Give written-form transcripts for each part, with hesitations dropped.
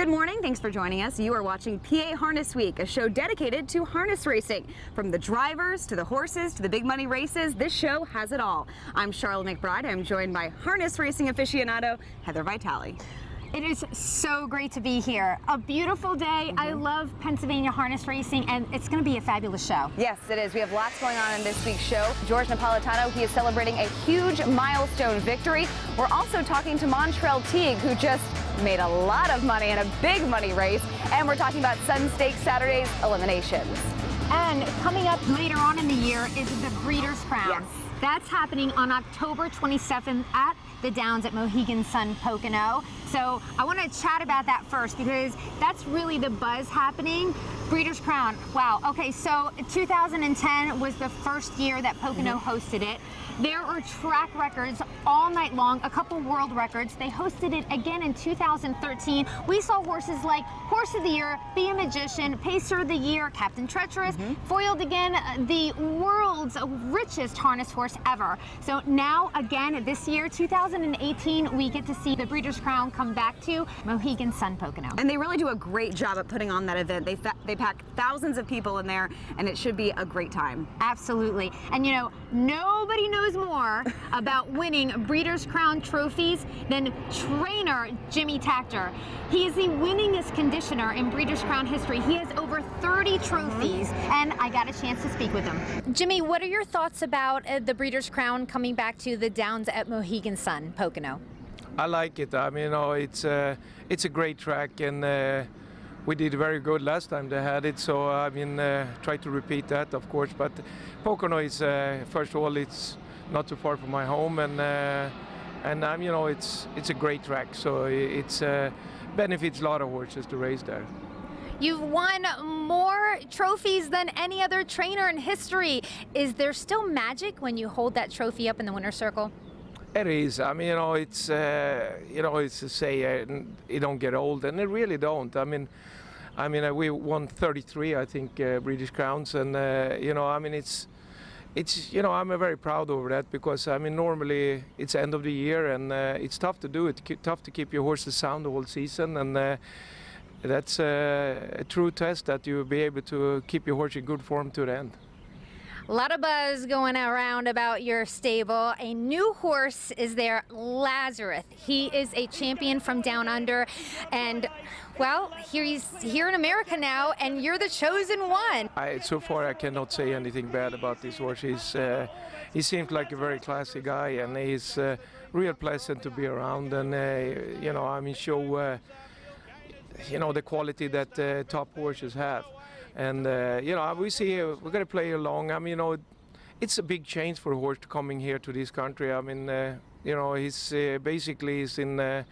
Good morning, thanks for joining us. You are watching PA Harness Week, a show dedicated to harness racing. From the drivers to the horses to the big money races, this show has it all. I'm Charlotte McBride. I'm joined by harness racing aficionado Heather Vitale. It is so great to be here. A beautiful day. I love Pennsylvania harness racing, and it's going to be a fabulous show. Yes, it is. We have lots going on in this week's show. George Napolitano, he is celebrating a huge milestone victory. We're also talking to Montreal Teague, who just made a lot of money in a big money race. And we're talking about Sun Stakes Saturday's eliminations. And coming up later on in the year is the Breeders' Crown. Yes. That's happening on October 27th at the Downs at Mohegan Sun Pocono. So I want to chat about that first because that's really the buzz happening. Breeders' Crown. Wow. Okay, so 2010 was the first year that Pocono hosted it. There are track records all night long, a couple world records. They hosted it again in 2013. We saw horses like Horse of the Year, Be a Magician, Pacer of the Year, Captain Treacherous, foiled again the world's richest harness horse ever. So now again this year, 2018, we get to see the Breeders' Crown come back to Mohegan Sun Pocono. And they really do a great job at putting on that event. They pack thousands of people in there, and it should be a great time. Absolutely. And you know, nobody knows more about winning Breeders' Crown trophies than trainer Jimmy Takter. He is the winningest conditioner in Breeders' Crown history. He has over 30 trophies, and I got a chance to speak with him. Jimmy, what are your thoughts about the Breeders' Crown coming back to the Downs at Mohegan Sun Pocono? I like it. I mean, you know, it's a great track, and we did very good last time they had it. So I mean, try to repeat that, of course. But Pocono is first of all, it's not too far from my home, and you know, it's a great track. So it's benefits a lot of horses to race there. You've won more trophies than any other trainer in history. Is there still magic when you hold that trophy up in the winner's circle? It is. I mean, you know, it's to say it don't get old, and it really don't. I mean, we won 33, I think, British Crowns, and you know, I mean, it's you know, I'm very proud over that because I mean, normally it's end of the year, and it's tough to do it. Tough to keep your horses sound the whole season, and that's a true test that you'll be able to keep your horse in good form to the end. A lot of buzz going around about your stable. A new horse is there, Lazarus. He is a champion from down under, and well, he's here in America now, and you're the chosen one. So far, I cannot say anything bad about this horse. He seems like a very classy guy, and he's real pleasant to be around, and you know, I mean, show you know, the quality that top horses have. And you know, we see we're going to play along. I mean, you know, it's a big change for a horse coming here to this country. I mean, you know, he's basically is in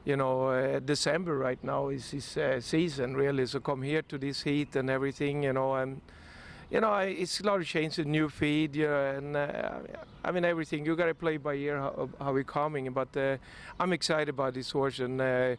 you know, December right now is his season really. So come here to this heat and everything, you know, and you know, it's a lot of change, a new feed, and I mean everything. You got to play by ear how we're coming. But I'm excited about this horse, and the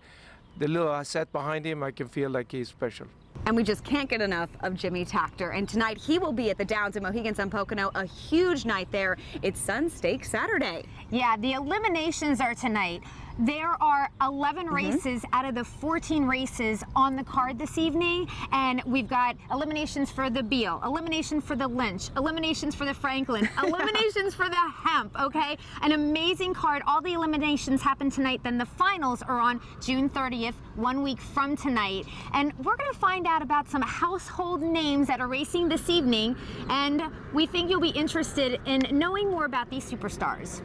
little asset behind him, I can feel like he's special. And we just can't get enough of Jimmy Takter. And tonight he will be at the Downs at Mohegan Sun Pocono, a huge night there. It's Sun Stakes Saturday. Yeah, the eliminations are tonight. There are 11 races out of the 14 races on the card this evening, and we've got eliminations for the Beal, elimination for the Lynch, eliminations for the Franklin, eliminations for the Hemp, okay? An amazing card. All the eliminations happen tonight, then the finals are on June 30th, 1 week from tonight. And we're gonna find out about some household names that are racing this evening, and we think you'll be interested in knowing more about these superstars.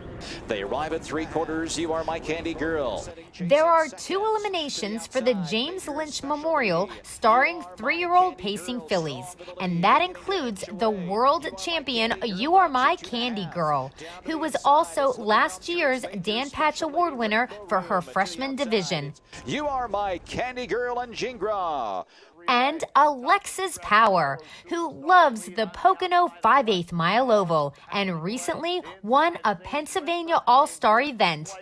They arrive at 3/4. You Are My Candy Girl. There are 2 eliminations for the James Lynch Memorial starring 3-year-old pacing fillies, and that includes the world champion You Are My Candy Girl, who was also last year's Dan Patch Award winner for her freshman division. You Are My Candy Girl and Gingras. And Alexis Power, who loves the Pocono 5/8 mile oval and recently won a Pennsylvania All-Star event.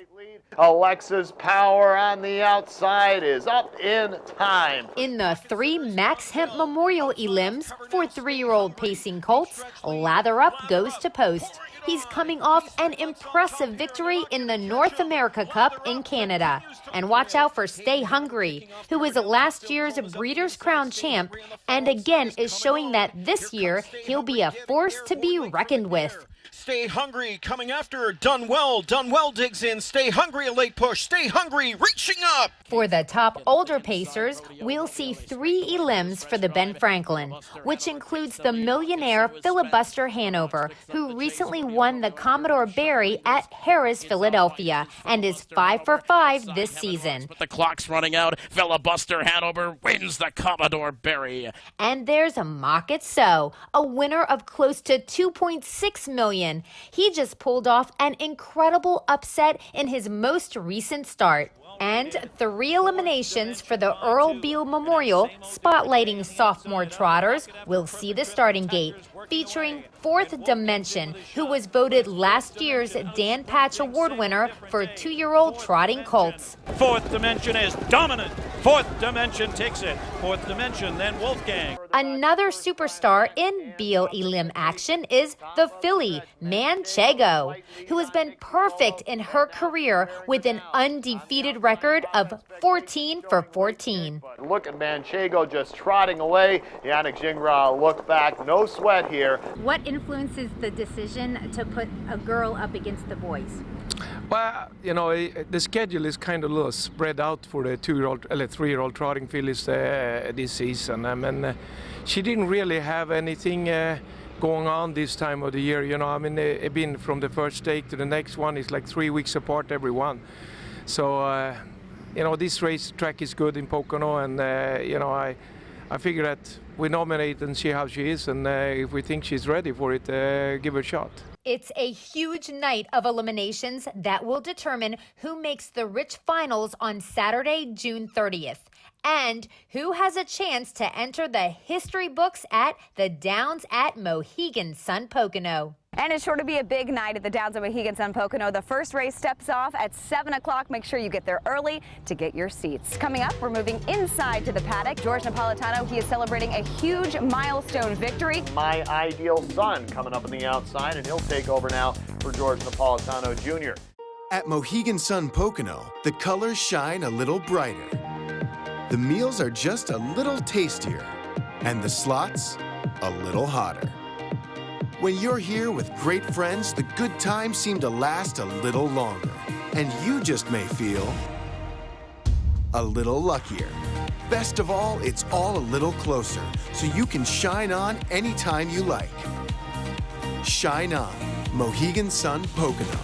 Alexa's power on the outside is up in time. In the 3 Max Hemp Memorial Elims for 3-year-old pacing colts, Lather Up goes to post. He's coming off an impressive victory in the North America Cup in Canada. And watch out for Stay Hungry, who was last year's Breeders' Crown champ and again is showing that this year he'll be a force to be reckoned with. Stay Hungry coming after Done Well. Done Well digs in. Stay Hungry, a late push. Stay Hungry, reaching up. For the top older pacers, we'll see 3 elims for the Ben Franklin, which includes the millionaire Filibuster Hanover, who recently won the Commodore Barry at Harrah's Philadelphia and is 5 for 5 this season. The clock's running out. Filibuster Hanover wins the Commodore Barry. And there's a Mock It So, a winner of close to $2.6 million. He just pulled off an incredible upset in his most recent start. And 3 eliminations for the Earl Beale Memorial, spotlighting sophomore trotters, will see the starting gate, featuring Fourth Dimension, who was voted last year's Dan Patch Award winner for 2-year-old trotting colts. Fourth Dimension is dominant. Fourth Dimension takes it. Fourth Dimension, then Wolfgang. Another superstar in Beale Elim action is the filly, Manchego, who has been perfect in her career with an undefeated record of 14 for 14. Look at Manchego just trotting away. Yannick Gingras look back, no sweat here. What influences the decision to put a girl up against the boys? Well, you know, the schedule is kind of a little spread out for the 3-year-old trotting fillies this season. I mean, she didn't really have anything going on this time of the year. You know, I mean, they've been from the first stake to the next one is like 3 weeks apart every one. So, you know, this race track is good in Pocono, and you know, I figure that we nominate and see how she is, and if we think she's ready for it, give her a shot. It's a huge night of eliminations that will determine who makes the Rich Finals on Saturday, June 30th, and who has a chance to enter the history books at the Downs at Mohegan Sun Pocono. And it's sure to be a big night at the Downs at Mohegan Sun Pocono. The first race steps off at 7 o'clock. Make sure you get there early to get your seats. Coming up, we're moving inside to the paddock. George Napolitano, he is celebrating a huge milestone victory. My Ideal Son coming up on the outside, and he'll take over now for George Napolitano Jr. At Mohegan Sun Pocono, the colors shine a little brighter. The meals are just a little tastier, and the slots a little hotter. When you're here with great friends, the good times seem to last a little longer, and you just may feel a little luckier. Best of all, it's all a little closer, so you can shine on anytime you like. Shine on, Mohegan Sun Pocono.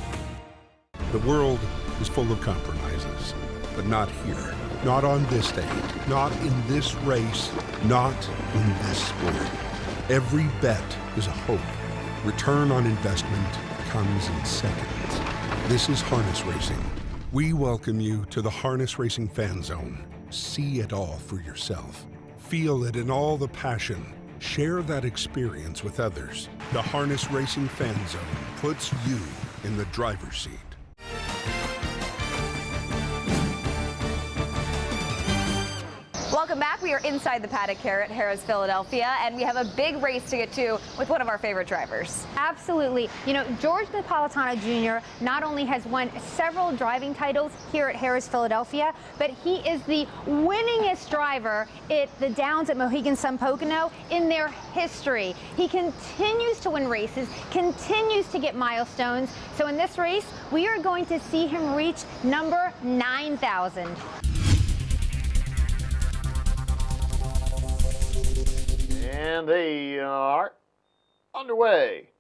The world is full of compromises, but not here. Not on this day, not in this race, not in this sport. Every bet is a hope. Return on investment comes in seconds. This is Harness Racing. We welcome you to the Harness Racing Fan Zone. See it all for yourself. Feel it in all the passion. Share that experience with others. The Harness Racing Fan Zone puts you in the driver's seat. Welcome back. We are inside the paddock here at Harrah's Philadelphia, and we have a big race to get to with one of our favorite drivers. Absolutely. You know, George Napolitano Jr. not only has won several driving titles here at Harrah's Philadelphia, but he is the winningest driver at the Downs at Mohegan Sun Pocono in their history. He continues to win races, continues to get milestones. So in this race, we are going to see him reach number 9,000. And they are underway.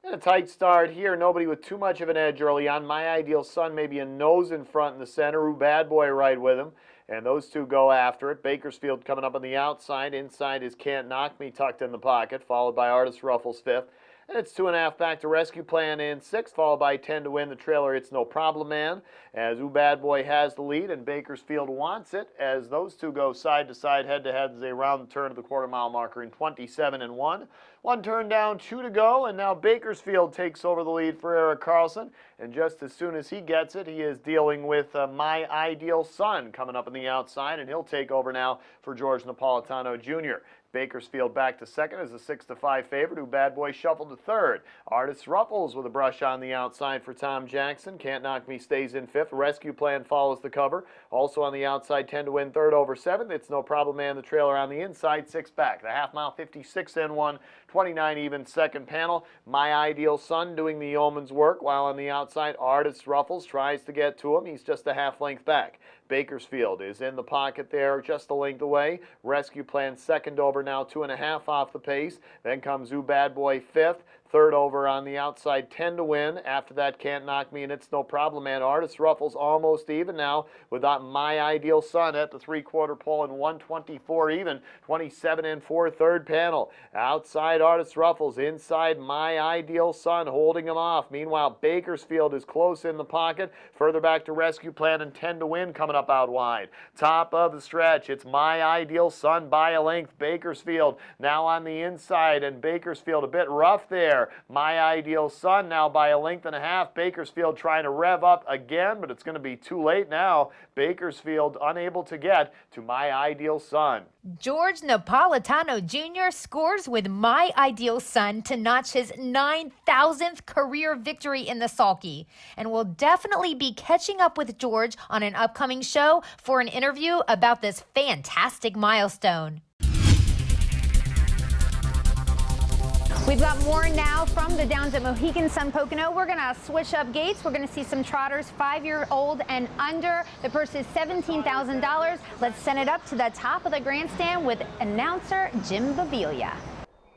And a tight start here. Nobody with too much of an edge early on. My Ideal Son maybe a nose in front in the center. Roo Bad Boy right with him. And those two go after it. Bakersfield coming up on the outside. Inside is Can't Knock Me tucked in the pocket, followed by Artist Ruffles fifth. And it's 2.5 back to Rescue Plan in 6th, followed by 10 to win the trailer. It's No Problem Man, as Ooh Bad Boy has the lead and Bakersfield wants it, as those two go side to side, head to head as they round the turn of the quarter-mile marker in 27-1. One turn down, 2 to go, and now Bakersfield takes over the lead for Eric Carlson. And just as soon as he gets it, he is dealing with My Ideal Son coming up on the outside, and he'll take over now for George Napolitano Jr. Bakersfield back to second as a 6-5 favorite. Ooh Bad Boy shuffled to third. Artist Ruffles with a brush on the outside for Tom Jackson. Can't Knock Me stays in fifth. Rescue Plan follows the cover. Also on the outside, 10 to win third over seventh. It's No Problem Man, the trailer on the inside, 6 back. The half mile, 56-1, 29 even second panel. My Ideal Son doing the yeoman's work, while on the outside, Artist Ruffles tries to get to him. He's just a half length back. Bakersfield is in the pocket there, just a length away. Rescue Plan second over now, 2.5 off the pace. Then comes Ooh Bad Boy fifth. Third over on the outside, 10 to win. After that, Can't Knock Me, and It's No Problem Man. Artist Ruffles almost even now with My Ideal Son at the three-quarter pole and 124 even. 27-4 third panel. Outside Artist Ruffles, inside My Ideal Son holding him off. Meanwhile, Bakersfield is close in the pocket. Further back to Rescue Plan and 10 to win coming up out wide. Top of the stretch, it's My Ideal Son by a length. Bakersfield now on the inside, and Bakersfield a bit rough there. My Ideal Son now by a length and a half. Bakersfield trying to rev up again, but it's going to be too late now. Bakersfield unable to get to My Ideal Son. George Napolitano Jr. scores with My Ideal Son to notch his 9,000th career victory in the sulky, and will definitely be catching up with George on an upcoming show for an interview about this fantastic milestone. We've got more now from the downs at Mohegan Sun Pocono. We're going to switch up gates. We're going to see some trotters 5-year-old and under. The purse is $17,000. Let's send it up to the top of the grandstand with announcer Jim Baviglia.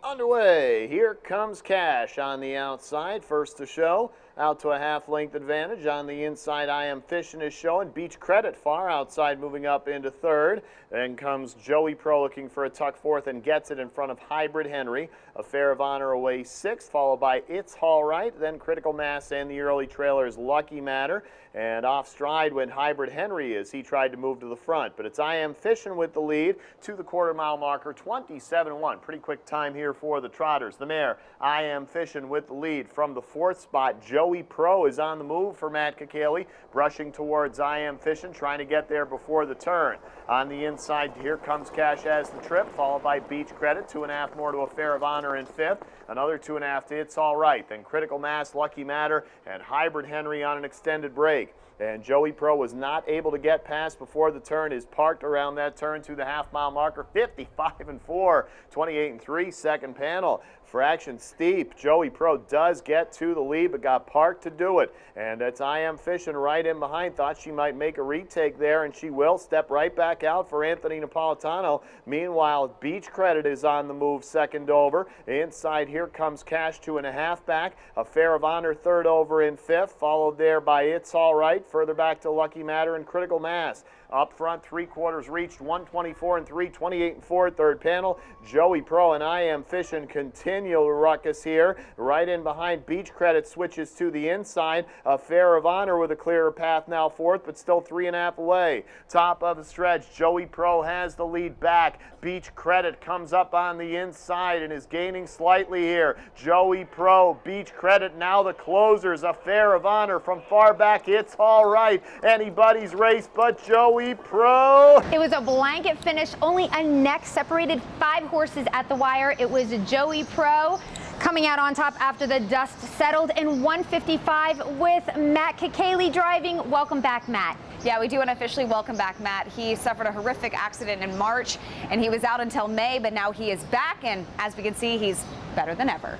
Underway. Here comes Cash on the outside. First to show. Out to a half-length advantage. On the inside, I Am Fishing is showing. Beach Credit far outside, moving up into third. Then comes Joey Pro looking for a tuck fourth and gets it in front of Hybrid Henry. Affair of Honor away sixth, followed by It's All Right. Then Critical Mass and the early trailers Lucky Matter. And off stride went Hybrid Henry as he tried to move to the front. But it's I Am Fishing with the lead to the quarter-mile marker, 27-1. Pretty quick time here for the Trotters. The mare, I Am Fishing with the lead from the fourth spot. Joey Pro is on the move for Matt Kakaley, brushing towards I Am Fishing, trying to get there before the turn. On the inside, here comes Cash as the trip, followed by Beach Credit, 2.5 more to Affair of Honor in fifth. Another 2.5 to It's All Right. Then Critical Mass, Lucky Matter, and Hybrid Henry on an extended break. And Joey Pro was not able to get past before the turn, is parked around that turn to the half-mile marker, 55-4, 28-3, second panel. Fraction steep. Joey Pro does get to the lead, but got parked to do it. And it's I Am Fishing right in behind. Thought she might make a retake there, and she will step right back out for Anthony Napolitano. Meanwhile, Beach Credit is on the move second over. Inside, here comes Cash, 2.5 back. Affair of Honor third over in fifth, followed there by It's All Right. Further back to Lucky Matter and Critical Mass. Up front, three-quarters reached, 124-3, 28-4, third panel. Joey Pro and I Am Fishing continue the ruckus here. Right in behind, Beach Credit switches to the inside. Affair of Honor with a clearer path now fourth, but still 3.5 away. Top of the stretch, Joey Pro has the lead back. Beach Credit comes up on the inside and is gaining slightly here. Joey Pro, Beach Credit, now the closers. Affair of Honor from far back. It's All Right. Anybody's race but Joey Pro. It was a blanket finish. Only a neck separated 5 horses at the wire. It was Joey Pro coming out on top after the dust settled in 155 with Matt Kakaley driving. Welcome back, Matt. Yeah, we do want to officially welcome back Matt. He suffered a horrific accident in March, and he was out until May, but now he is back, and as we can see, he's better than ever.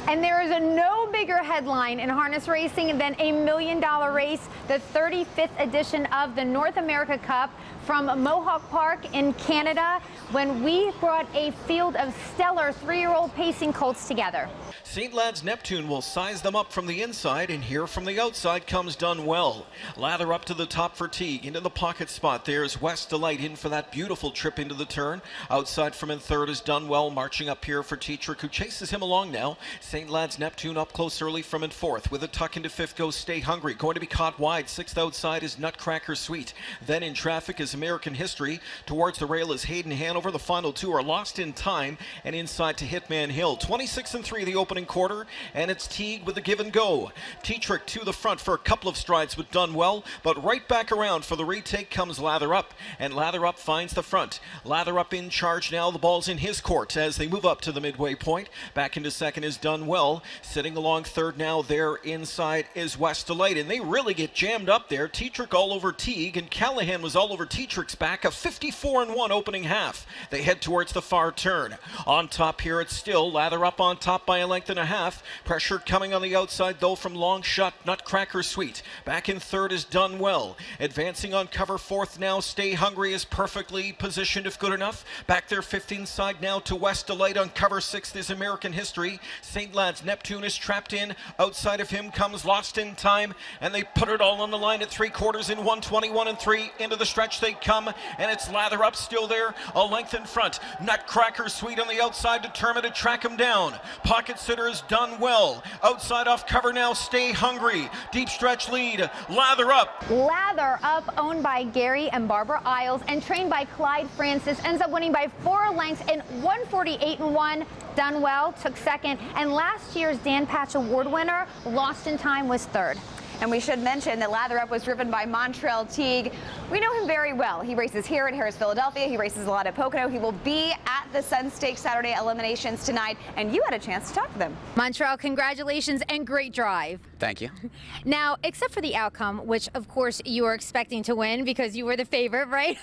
And there is no bigger headline in harness racing than a $1 million race, the 35th edition of the North America Cup from Mohawk Park in Canada, when we brought a field of stellar 3-year-old pacing colts together. St. Lad's Neptune will size them up from the inside, and here from the outside comes Done Well. Lather up to the top for Teague, into the pocket spot. There's West Delight in for that beautiful trip into the turn. Outside from in third is Done Well, marching up here for Tetrick, who chases him along now. St. Lad's Neptune up close early from in fourth. With a tuck into fifth goes Stay Hungry, going to be caught wide. Sixth outside is Nutcracker Sweet. Then in traffic is American History. Towards the rail is Hayden Hanover. The final two are Lost in Time, and inside to Hitman Hill. 26 and 3 the opening quarter, and it's Teague with the give and go. Tetrick to the front for a couple of strides with Done Well, but right back around for the retake comes Lather Up, and Lather Up finds the front. Lather Up in charge now. The ball's in his court as they move up to the midway point. Back into second is Done Well. Sitting along third now there inside is West Delight, and they really get jammed up there. Tetrick all over Teague, and Callahan was all over Tetrick's back. A 54-1 opening half. They head towards the far turn. On top here it's still Lather Up on top by a length and a half. Pressure coming on the outside though from long shot Nutcracker Sweet. Back in third is Done Well. Advancing on cover fourth now. Stay Hungry is perfectly positioned if good enough. Back there fifth inside now to West Delight. On cover sixth is American History. St. Lad's Neptune is trapped in. Outside of him comes Lost in Time, and they put it all on the line at 3/4 in 1:21 and 3. Into the stretch they come, and it's Lather Up still there, a length in front. Nutcracker Sweet on the outside, determined to track him down. Pocket sitter is Done Well. Outside off cover now, Stay Hungry. Deep stretch lead, Lather Up. Lather Up, owned by Gary and Barbara Isles and trained by Clyde Francis, ends up winning by 4 lengths in 1:48-1. Done Well took second, and last year's Dan Patch Award winner, Lost in Time, was third. And we should mention that Lather Up was driven by Montreal Teague. We know him very well. He races here at Harris, Philadelphia. He races a lot at Pocono. He will be at the Sun Stakes Saturday eliminations tonight, and you had a chance to talk to them. Montreal, congratulations and great drive. Thank you. Now, except for the outcome, which of course you were expecting to win because you were the favorite, right?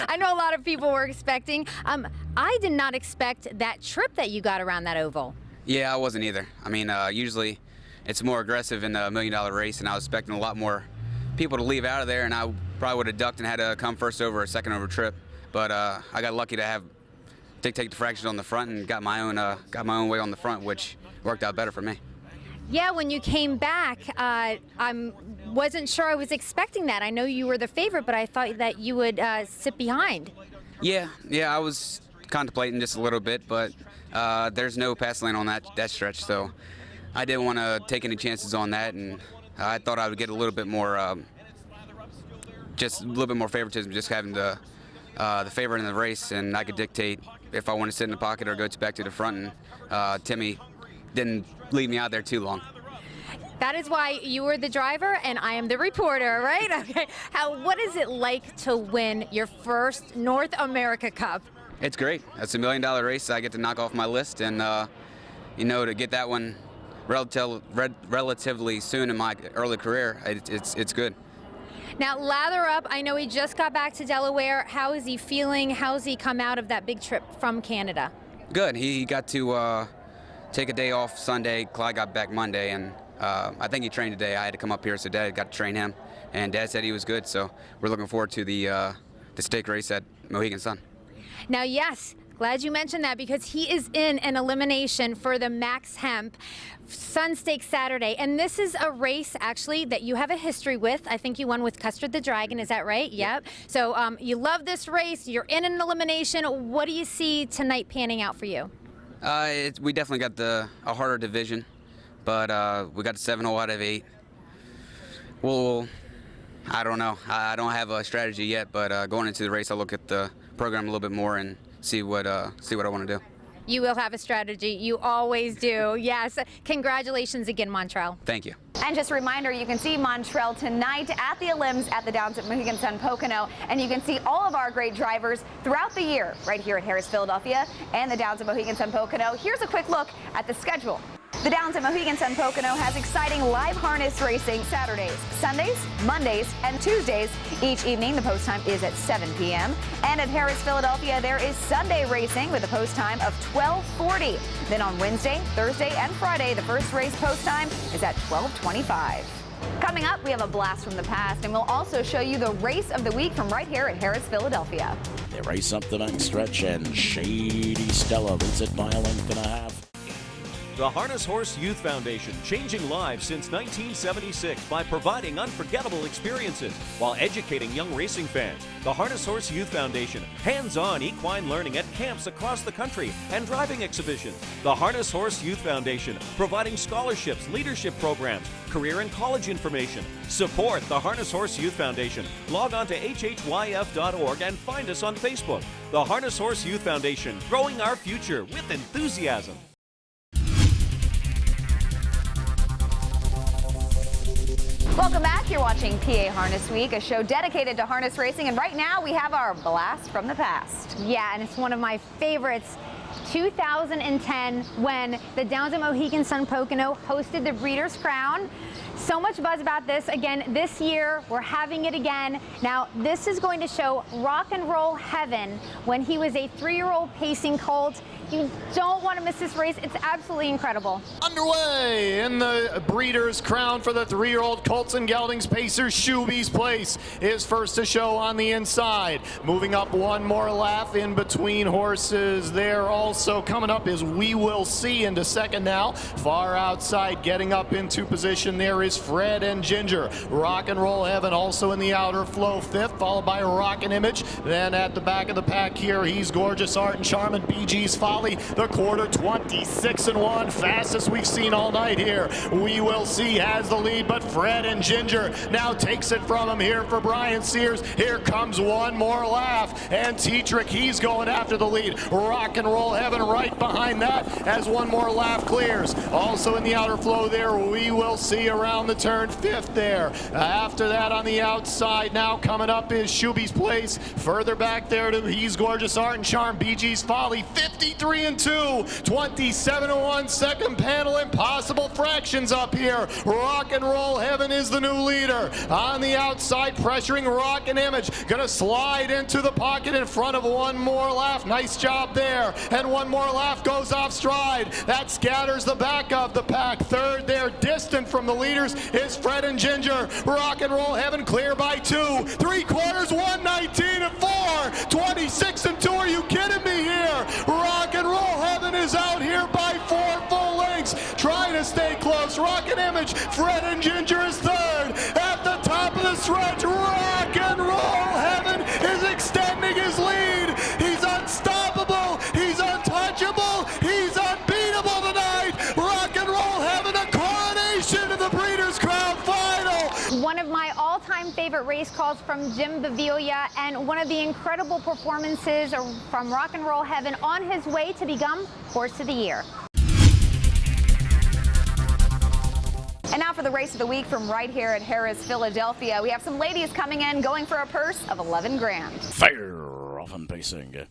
I know a lot of people were expecting. I did not expect that trip that you got around that oval. Yeah, I wasn't either. I mean, usually it's more aggressive in the $1 million race, and I was expecting a lot more people to leave out of there, and I probably would have ducked and had to come first over or second over trip. But I got lucky to have dictate the fractions on the front and got my own way on the front, which worked out better for me. Yeah, when you came back, I wasn't sure I was expecting that. I know you were the favorite, but I thought that you would sit behind. Yeah, I was contemplating just a little bit, but there's no pass lane on that stretch, so I didn't want to take any chances on that, and I thought I would get a little bit more, just a little bit more favoritism, just having the favorite in the race, and I could dictate if I want to sit in the pocket or go back to the front, and Timmy didn't leave me out there too long. That is why you were the driver and I am the reporter, right? Okay. What is it like to win your first North America Cup? It's great. It's a $1 million race I get to knock off my list, and you know, to get that one relatively soon in my early career, it's good. Now, Lather Up, I know he just got back to Delaware. How is he feeling? How's he come out of that big trip from Canada? Good. He got to take a day off Sunday. Clyde got back Monday, and I think he trained today. I had to come up here, so Dad got to train him, and Dad said he was good, so we're looking forward to the stake race at Mohegan Sun. Now, yes, glad you mentioned that, because he is in an elimination for the Max Hemp Sun Stakes Saturday. And this is a race, actually, that you have a history with. I think you won with Custard the Dragon. Is that right? Yep. So you love this race. You're in an elimination. What do you see tonight panning out for you? We definitely got a harder division, but we got 7-0 out of 8. Well, I don't know. I don't have a strategy yet, but going into the race, I'll look at the program a little bit more and see what I want to do. You will have a strategy. You always do. Yes. Congratulations again, Montreal. Thank you. And just a reminder, you can see Montreal tonight at the Elims at the Downs at Mohegan Sun Pocono, and you can see all of our great drivers throughout the year right here at Harris, Philadelphia and the Downs at Mohegan Sun Pocono. Here's a quick look at the schedule. The Downs at Mohegan Sun Pocono has exciting live harness racing Saturdays, Sundays, Mondays, and Tuesdays. Each evening, the post time is at 7 p.m. And at Harris, Philadelphia, there is Sunday racing with a post time of 12:40. Then on Wednesday, Thursday, and Friday, the first race post time is at 12:25. Coming up, we have a blast from the past, and we'll also show you the race of the week from right here at Harris, Philadelphia. They race up the next stretch, and Shady Stella leads it by a length and a half. The Harness Horse Youth Foundation, changing lives since 1976 by providing unforgettable experiences while educating young racing fans. The Harness Horse Youth Foundation, hands-on equine learning at camps across the country and driving exhibitions. The Harness Horse Youth Foundation, providing scholarships, leadership programs, career and college information. Support the Harness Horse Youth Foundation. Log on to hhyf.org and find us on Facebook. The Harness Horse Youth Foundation, growing our future with enthusiasm. Welcome back. You're watching PA Harness Week, a show dedicated to harness racing, and right now we have our blast from the past. Yeah, and it's one of my favorites. 2010, when the Downs at Mohegan Sun Pocono hosted the Breeders' Crown. So much buzz about this. Again, this year, we're having it again. Now, this is going to show rock and roll heaven when he was a 3-year-old pacing colt. You don't want to miss this race. It's absolutely incredible. Underway in the Breeders' Crown for the 3-year-old Colts and Geldings pacer. Shuby's Place is first to show on the inside. Moving up one more lap in between horses there. Also coming up is We Will See into second now. Far outside, getting up into position there is Fred and Ginger. Rock and Roll Heaven also in the outer flow fifth, followed by Rockin' Image. Then at the back of the pack here, he's Gorgeous Art and Charm and BG's Folly. The quarter 26-1, fastest we've seen all night here. We Will See has the lead, but Fred and Ginger now takes it from him here for Brian Sears. Here comes one more laugh, and Tetrick, he's going after the lead. Rock and Roll Heaven right behind that as one more laugh clears. Also in the outer flow there, We Will See around the turn fifth there. After that on the outside now coming up is Shuby's Place. Further back there to He's Gorgeous Art and Charm, BG's Folly, 53-2, 27-1, second panel, impossible fractions up here. Rock and Roll Heaven is the new leader. On the outside, pressuring Rockin' Image. Gonna slide into the pocket in front of one more laugh. Nice job there. And one more laugh goes off stride. That scatters the back of the pack. Third there, distant from the leaders, is Fred and Ginger. Rock and Roll Heaven clear by 2. 3/4, 119-4. 26-2. Are you kidding me here? Rock and Roll Heaven is out here by 4 full lengths, trying to stay close. Rockin' Image, Fred and Ginger is third. At the top of the stretch, Rock and Roll Heaven is extending his lead. He's unstoppable. He's untouchable. He's unbeatable tonight. Rock and Roll Heaven, a coronation of the Breeders' Crown final. One of my all-time favorite race calls from Jim Baviglia, and one of the incredible performances from Rock and Roll Heaven on his way to become Horse of the Year. And now for the race of the week from right here at Harris, Philadelphia. We have some ladies coming in going for a purse of $11 grand. Fire off and pacing.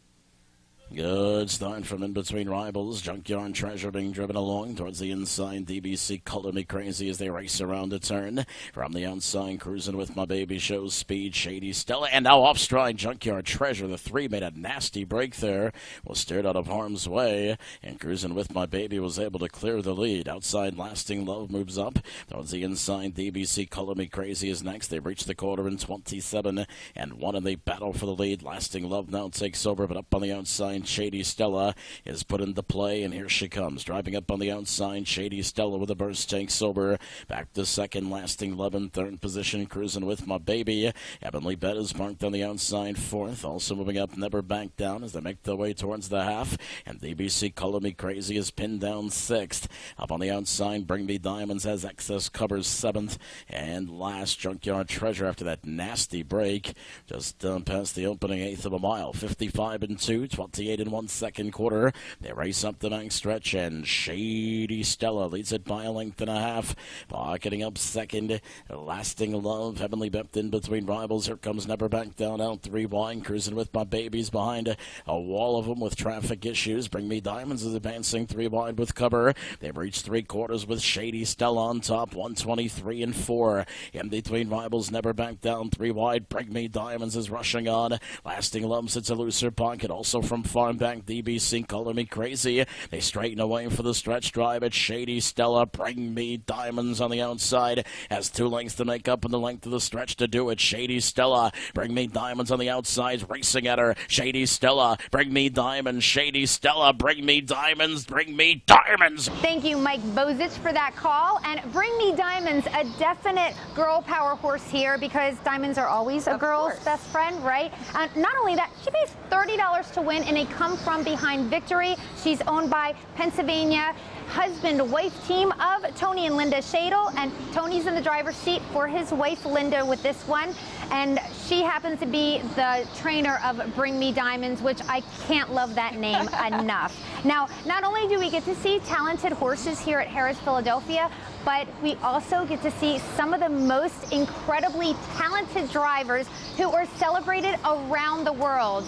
Good start from in between rivals. Junkyard Treasure being driven along towards the inside. DBC Color Me Crazy as they race around the turn. From the outside, Cruising With My Baby shows speed. Shady Stella, and now off stride. Junkyard Treasure, the 3, made a nasty break there. Was steered out of harm's way, and Cruising With My Baby was able to clear the lead. Outside, Lasting Love moves up towards the inside. DBC Color Me Crazy is next. They reach the quarter in 27-1 in the battle for the lead. Lasting Love now takes over, but up on the outside, Shady Stella is put into play, and here she comes. Driving up on the outside, Shady Stella with a burst takes over. Back to second, Lasting Love in third position, Cruising With My Baby. Heavenly Bet is marked on the outside fourth. Also moving up, Never Back Down as they make their way towards the half. And DBC Color Me Crazy is pinned down sixth. Up on the outside, Bring Me Diamonds has Excess covers seventh. And last, Junkyard Treasure after that nasty break. Just past the opening eighth of a mile. 55-2, 28 28 in 1 second quarter. They race up the back stretch, and Shady Stella leads it by a length and a half. Pocketing up second, Lasting Love, Heavenly Bept in between rivals. Here comes Never Back Down out 3 wide, cruising with My Babies behind a wall of them with traffic issues. Bring Me Diamonds is advancing 3 wide with cover. They've reached 3 quarters with Shady Stella on top, 123 and 4. In between rivals, Never Back Down 3 wide. Bring Me Diamonds is rushing on. Lasting Love sits a looser pocket, also from farm back. DBC Color Me Crazy. They straighten away for the stretch drive at Shady Stella. Bring Me Diamonds on the outside has 2 lengths to make up in the length of the stretch to do it. Shady Stella, Bring Me Diamonds on the outside, racing at her. Shady Stella, Bring Me Diamonds. Shady Stella, Bring Me Diamonds. Bring Me Diamonds. Thank you, Mike Bozich, for that call. And Bring Me Diamonds, a definite girl power horse here, because diamonds are always a girl's best friend, right? And not only that, she pays $30 to win in a come-from-behind victory. She's owned by Pennsylvania husband-wife team of Tony and Linda Shadle, and Tony's in the driver's seat for his wife Linda with this one, and she happens to be the trainer of Bring Me Diamonds, which I can't love that name enough. Now, not only do we get to see talented horses here at Harris Philadelphia, but we also get to see some of the most incredibly talented drivers who are celebrated around the world.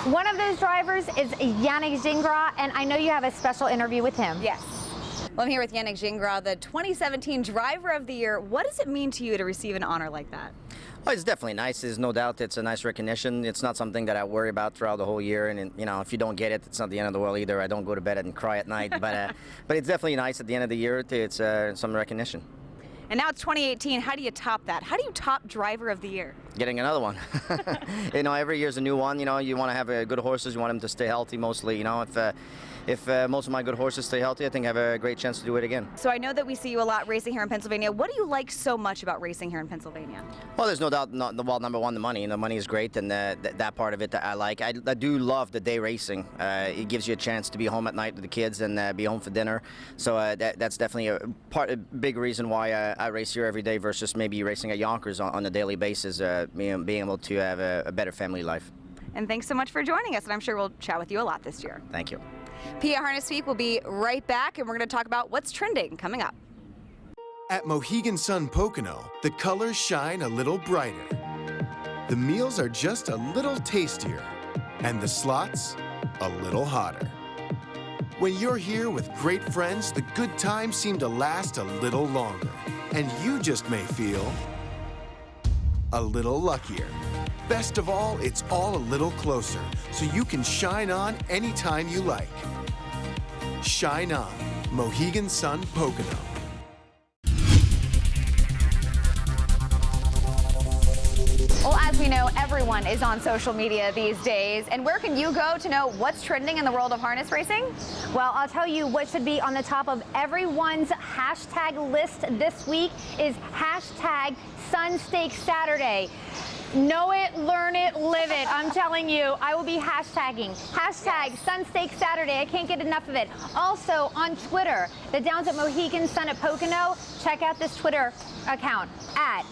One of those drivers is Yannick Gingras, and I know you have a special interview with him. Yes. Well, I'm here with Yannick Gingras, the 2017 Driver of the Year. What does it mean to you to receive an honor like that? Well, it's definitely nice. There's no doubt it's a nice recognition. It's not something that I worry about throughout the whole year. And you know, if you don't get it, it's not the end of the world either. I don't go to bed and cry at night. But it's definitely nice at the end of the year. It's some recognition. And now it's 2018. How do you top that? How do you top Driver of the Year? Getting another one. You know, every year's a new one. You know, you want to have good horses. You want them to stay healthy mostly. You know, if most of my good horses stay healthy, I think I have a great chance to do it again. So I know that we see you a lot racing here in Pennsylvania. What do you like so much about racing here in Pennsylvania? Well, there's no doubt, well, number one, the money. And the money is great, and that part of it that I like. I do love the day racing. It gives you a chance to be home at night with the kids and be home for dinner. So that's definitely a big reason why I race here every day versus maybe racing at Yonkers on a daily basis, being able to have a better family life. And thanks so much for joining us, and I'm sure we'll chat with you a lot this year. Thank you. PA Harness Week will be right back, and we're going to talk about what's trending coming up. At Mohegan Sun Pocono, the colors shine a little brighter. The meals are just a little tastier, and the slots a little hotter. When you're here with great friends, the good times seem to last a little longer, and you just may feel a little luckier. Best of all, it's all a little closer, so you can shine on anytime you like. Shine on, Mohegan Sun Pocono. Well, as we know, everyone is on social media these days. And where can you go to know what's trending in the world of harness racing? Well, I'll tell you what should be on the top of everyone's hashtag list this week is hashtag Sun Stake Saturday. Know it, learn it, live it. I'm telling you, I will be hashtagging. Hashtag Sun Stake Saturday. I can't get enough of it. Also on Twitter, the Downs at Mohegan Sun at Pocono. Check out this Twitter account at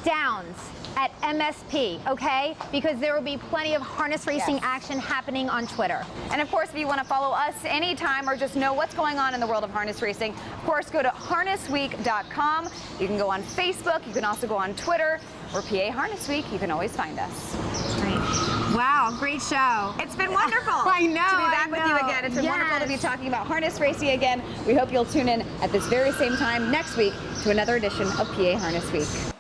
Downs at MSP, okay? Because there will be plenty of harness racing action happening on Twitter. And of course, if you want to follow us anytime or just know what's going on in the world of harness racing, of course, go to HarnessWeek.com. You can go on Facebook. You can also go on Twitter. Or PA Harness Week. You can always find us. Great. Wow, great show. It's been wonderful. I know. To be back with you again. It's been wonderful to be talking about harness racing again. We hope you'll tune in at this very same time next week to another edition of PA Harness Week.